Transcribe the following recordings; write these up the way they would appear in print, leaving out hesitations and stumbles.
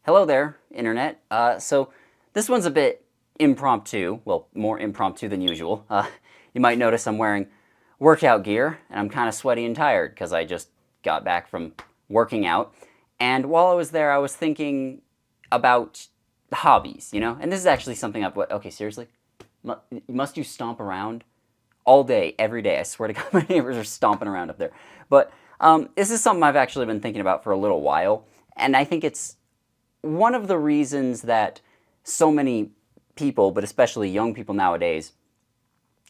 Hello there, Internet. So this one's a bit impromptu, well, more impromptu than usual. You might notice I'm wearing workout gear, and I'm kind of sweaty and tired because I just got back from working out. And while I was there, I was thinking about hobbies, And this is actually something okay, seriously? Must you stomp around all day, every day? I swear to God, my neighbors are stomping around up there. But this is something I've actually been thinking about for a little while, and I think it's one of the reasons that so many people, but especially young people nowadays,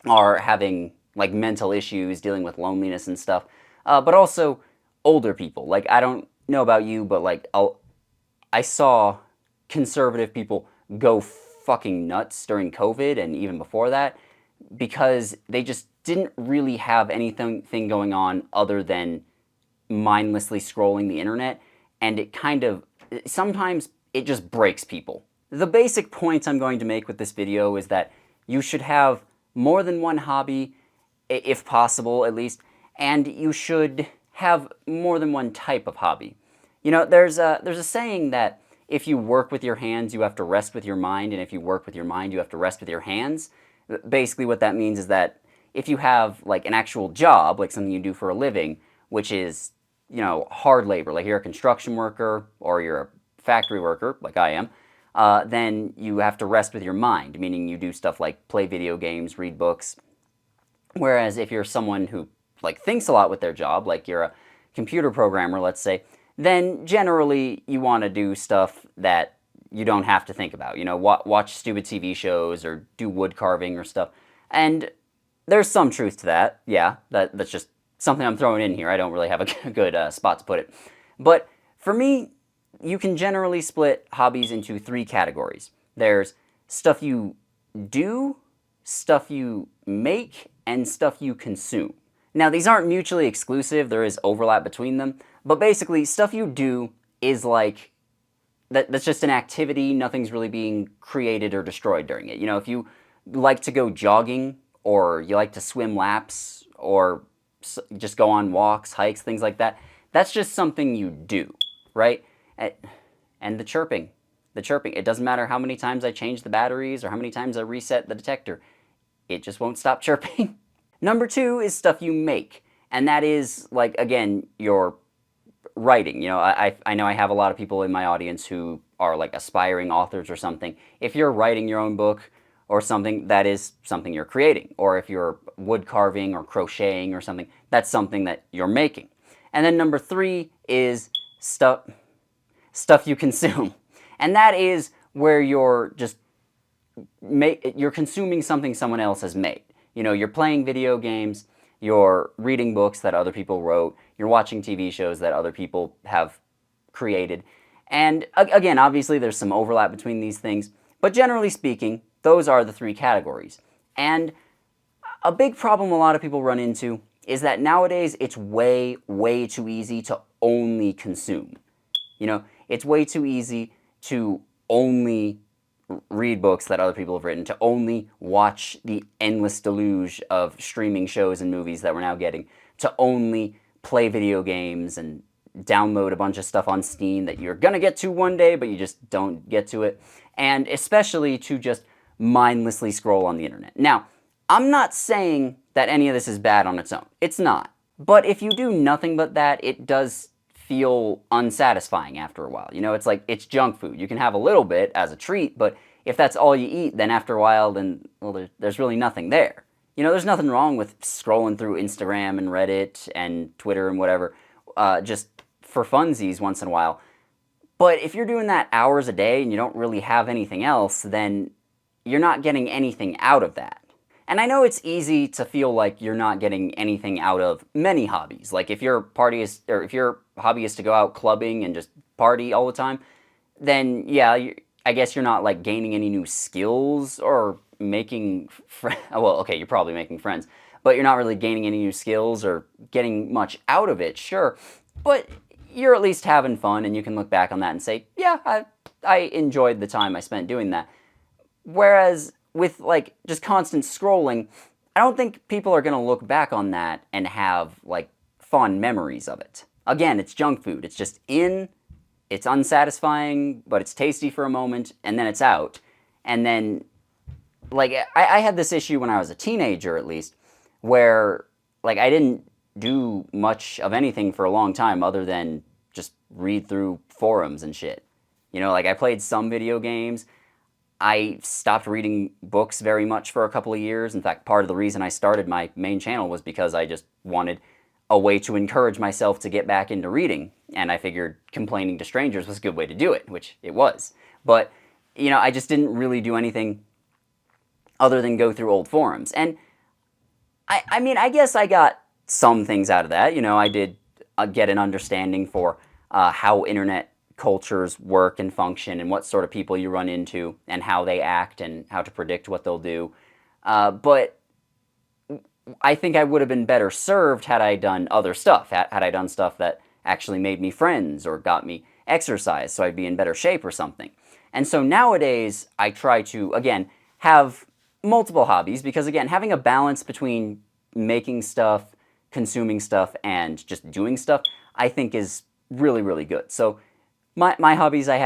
are having like mental issues, dealing with loneliness and stuff, but also older people. Like, I don't know about you, but I saw conservative people go fucking nuts during COVID and even before that because they just didn't really have anything going on other than mindlessly scrolling the internet, and it kind of sometimes it just breaks people. The basic point I'm going to make with this video is that you should have more than one hobby, if possible at least, and you should have more than one type of hobby. There's a saying that if you work with your hands, you have to rest with your mind, and if you work with your mind, you have to rest with your hands. Basically what that means is that if you have like an actual job, like something you do for a living, which is, hard labor, like you're a construction worker or you're a factory worker, like I am, then you have to rest with your mind, meaning you do stuff like play video games, read books. Whereas if you're someone who like thinks a lot with their job, like you're a computer programmer, let's say, then generally you want to do stuff that you don't have to think about. Watch stupid TV shows or do wood carving or stuff. And there's some truth to that. Yeah, that's just something I'm throwing in here. I don't really have a good spot to put it. But for me, you can generally split hobbies into three categories. There's stuff you do, stuff you make, and stuff you consume. Now, these aren't mutually exclusive. There is overlap between them. But basically, stuff you do is like, that's just an activity. Nothing's really being created or destroyed during it. If you like to go jogging, or you like to swim laps, or just go on walks, hikes, things like that, that's just something you do, right? And the chirping, it doesn't matter how many times I change the batteries or how many times I reset the detector, it just won't stop chirping. Number two is stuff you make, and that is, like, again, your writing. I know I have a lot of people in my audience who are like aspiring authors or something. If you're writing your own book or something, that is something you're creating. Or if you're wood carving or crocheting or something, that's something that you're making. And then number three is stuff you consume. And that is where you're just you're consuming something someone else has made. You're playing video games, you're reading books that other people wrote, you're watching TV shows that other people have created. And again, obviously there's some overlap between these things, but generally speaking, those are the three categories. And a big problem a lot of people run into is that nowadays it's way, way too easy to only consume. It's way too easy to only read books that other people have written, to only watch the endless deluge of streaming shows and movies that we're now getting, to only play video games and download a bunch of stuff on Steam that you're gonna get to one day, but you just don't get to it, and especially to just mindlessly scroll on the internet. Now, I'm not saying that any of this is bad on its own. It's not. But if you do nothing but that, it does feel unsatisfying after a while. It's like, it's junk food. You can have a little bit as a treat, but if that's all you eat, then after a while, there's really nothing there. There's nothing wrong with scrolling through Instagram and Reddit and Twitter and whatever, just for funsies once in a while. But if you're doing that hours a day and you don't really have anything else, then you're not getting anything out of that. And I know it's easy to feel like you're not getting anything out of many hobbies. Like if your hobby is to go out clubbing and just party all the time, then yeah, I guess you're not like gaining any new skills or making friends. Well, okay, you're probably making friends, but you're not really gaining any new skills or getting much out of it, sure. But you're at least having fun, and you can look back on that and say, yeah, I enjoyed the time I spent doing that. Whereas with like just constant scrolling, I don't think people are going to look back on that and have like fond memories of it. Again, it's junk food. It's just in, it's unsatisfying, but it's tasty for a moment, and then it's out. And then, like, I had this issue when I was a teenager, at least, where, like, I didn't do much of anything for a long time other than just read through forums and shit. You know, like, I played some video games. I stopped reading books very much for a couple of years. In fact, part of the reason I started my main channel was because I just wanted a way to encourage myself to get back into reading. And I figured complaining to strangers was a good way to do it, which it was. But, you know, I just didn't really do anything other than go through old forums. And I mean, I guess I got some things out of that. You know, I did get an understanding for how internet cultures work and function and what sort of people you run into and how they act and how to predict what they'll do. But I think I would have been better served had I done other stuff, had I done stuff that actually made me friends or got me exercise so I'd be in better shape or something. And so nowadays I try to, again, have multiple hobbies because, again, having a balance between making stuff, consuming stuff, and just doing stuff, I think is really, really good. So my hobbies I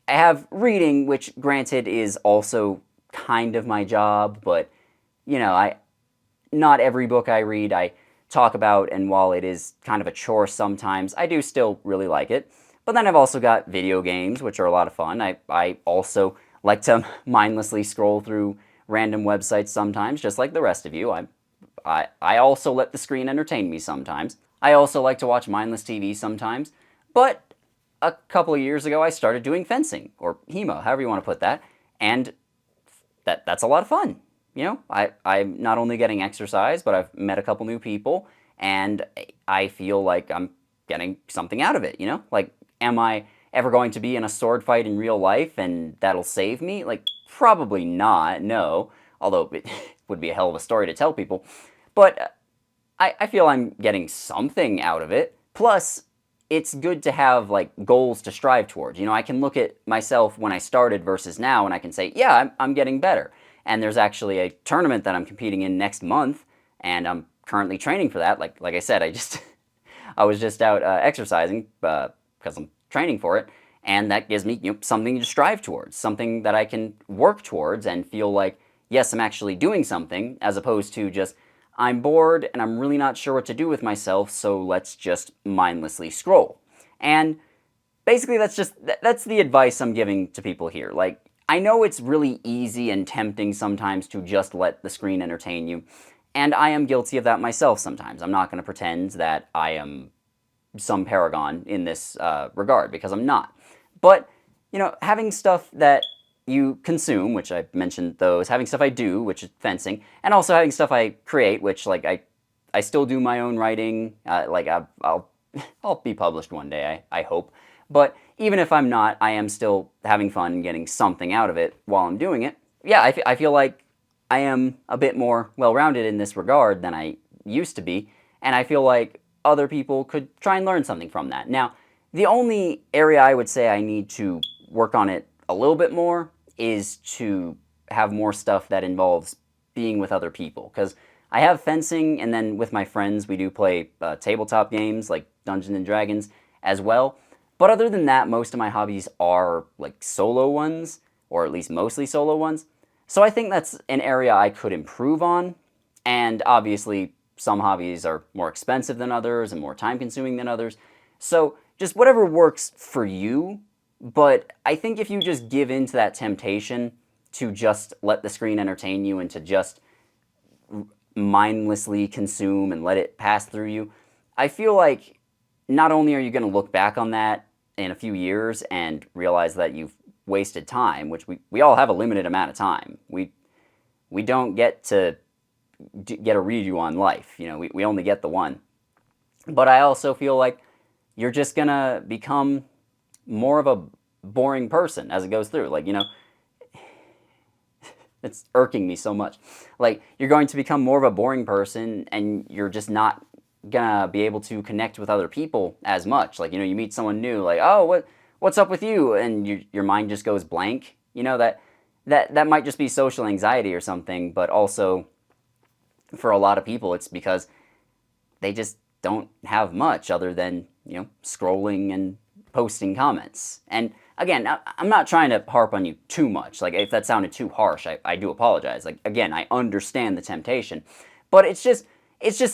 have reading, which granted is also kind of my job, but you know, not every book I read I talk about, and while it is kind of a chore sometimes, I do still really like it. But then I've also got video games, which are a lot of fun. I also like to mindlessly scroll through random websites sometimes, just like the rest of you. I also let the screen entertain me sometimes. I also like to watch mindless TV sometimes. But a couple of years ago, I started doing fencing, or HEMA, however you want to put that, and that's a lot of fun. You know, I'm not only getting exercise, but I've met a couple new people, and I feel like I'm getting something out of it, you know? Like, am I ever going to be in a sword fight in real life and that'll save me? Like, probably not, no. Although it would be a hell of a story to tell people. But I feel I'm getting something out of it. Plus, it's good to have, like, goals to strive towards. You know, I can look at myself when I started versus now, and I can say, yeah, I'm getting better. And there's actually a tournament that I'm competing in next month, and I'm currently training for that. Like I said, I was just out exercising because I'm training for it, and that gives me, you know, something to strive towards, something that I can work towards and feel like, yes, I'm actually doing something, as opposed to just, I'm bored and I'm really not sure what to do with myself, so let's just mindlessly scroll. And basically that's the advice I'm giving to people here. Like, I know it's really easy and tempting sometimes to just let the screen entertain you, and I am guilty of that myself sometimes. I'm not going to pretend that I am some paragon in this regard, because I'm not. But, you know, having stuff that you consume, which I mentioned those, having stuff I do, which is fencing, and also having stuff I create, which, like, I still do my own writing, like, I'll be published one day, I hope. But even if I'm not, I am still having fun and getting something out of it while I'm doing it. Yeah, I feel like I am a bit more well-rounded in this regard than I used to be, and I feel like other people could try and learn something from that. Now, the only area I would say I need to work on it a little bit more is to have more stuff that involves being with other people, because I have fencing, and then with my friends we do play tabletop games like Dungeons and Dragons as well. But other than that, most of my hobbies are like solo ones, or at least mostly solo ones. So I think that's an area I could improve on. And obviously, some hobbies are more expensive than others and more time consuming than others. So just whatever works for you. But I think if you just give in to that temptation to just let the screen entertain you and to just mindlessly consume and let it pass through you, I feel like not only are you going to look back on that in a few years and realize that you've wasted time, which we all have a limited amount of time. We don't get to get a redo on life. You know, we only get the one. But I also feel like you're just going to become more of a boring person as it goes through. Like, you know, it's irking me so much. Like, you're going to become more of a boring person, and you're just not gonna be able to connect with other people as much. Like, you know, you meet someone new, like, oh, what's up with you? And your mind just goes blank. You know, that might just be social anxiety or something, but also for a lot of people it's because they just don't have much other than, you know, scrolling and posting comments. And again, I'm not trying to harp on you too much. Like, if that sounded too harsh, I do apologize. Like, again, I understand the temptation, but it's just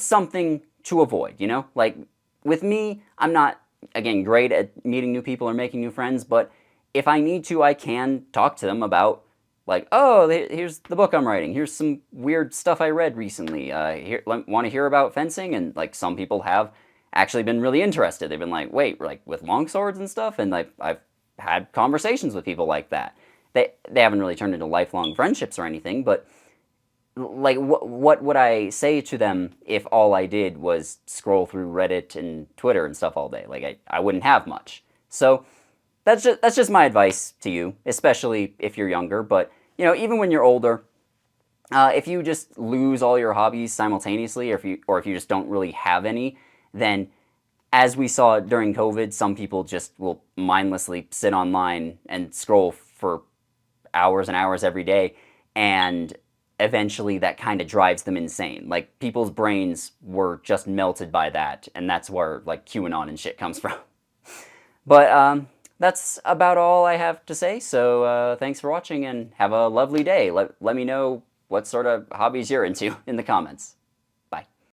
something to avoid, you know? Like, with me, I'm not, again, great at meeting new people or making new friends, but if I need to, I can talk to them about, like, oh, here's the book I'm writing. Here's some weird stuff I read recently. Want to hear about fencing? And like, some people have actually been really interested. They've been like, wait, like with long swords and stuff. And like, I've had conversations with people like that. They haven't really turned into lifelong friendships or anything, but like, what would I say to them if all I did was scroll through Reddit and Twitter and stuff all day? Like, I wouldn't have much. So that's just my advice to you, especially if you're younger. But even when you're older, if you just lose all your hobbies simultaneously, or if you just don't really have any, then as we saw during COVID, some people just will mindlessly sit online and scroll for hours and hours every day, and eventually that kind of drives them insane. Like, people's brains were just melted by that, and that's where like QAnon and shit comes from. But that's about all I have to say. So thanks for watching and have a lovely day. Let me know what sort of hobbies you're into in the comments.